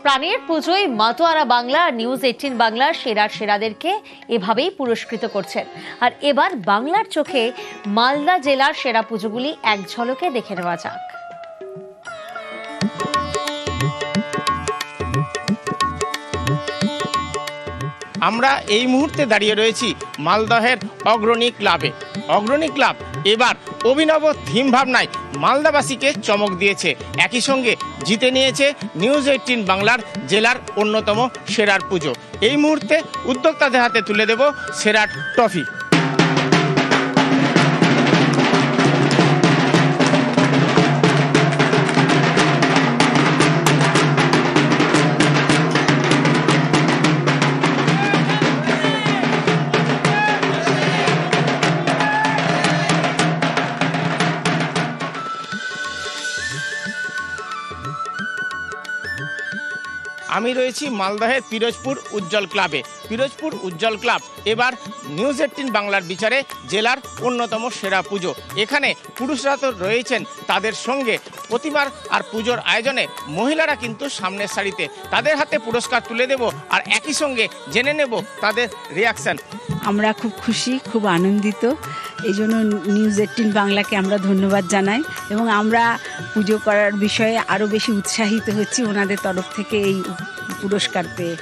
প্রাণের পুজোয় মাতোয়ারা বাংলা নিউজ 18 বাংলার সেরাদেরকে এভাবেই পুরস্কৃত করছেন। আর এবার বাংলার চোখে মালদা জেলার সেরা পুজোগুলি এক ঝলকে দেখে নেওয়া যাক। আমরা এই মুহূর্তে দাঁড়িয়ে রয়েছি মালদহের অগ্রণী ক্লাবে। অগ্রণী ক্লাব এবার অভিনব থিম ভাবনায় মালদাবাসীকে চমক দিয়েছে, একই সঙ্গে জিতে নিয়েছে নিউজ 18 বাংলার জেলার অন্যতম সেরার পুজো। এই মুহূর্তে উদ্যোক্তাদের হাতে তুলে দেব সেরার ট্রফি। আমি রয়েছি মালদহের পিরোজপুর উজ্জ্বল ক্লাবে। পিরোজপুর উজ্জ্বল ক্লাব এবার নিউজ 18 বাংলার বিচারে জেলার অন্যতম সেরা পুজো। এখানে পুরুষরা তো রয়েছেন, তাদের সঙ্গে প্রতিবার আর পুজোর আয়োজনে মহিলারা কিন্তু সামনের সারিতে। তাদের হাতে পুরস্কার তুলে দেব আর একই সঙ্গে জেনে নেব তাদের রিয়াকশন। আমরা খুব খুশি, খুব আনন্দিত। এই জন্য নিউজ 18 বাংলাকে আমরা ধন্যবাদ জানাই এবং আমরা পুজো করার বিষয়ে আরও বেশি উৎসাহিত হচ্ছি ওনাদের তরফ থেকে এই পুরস্কার পেয়ে।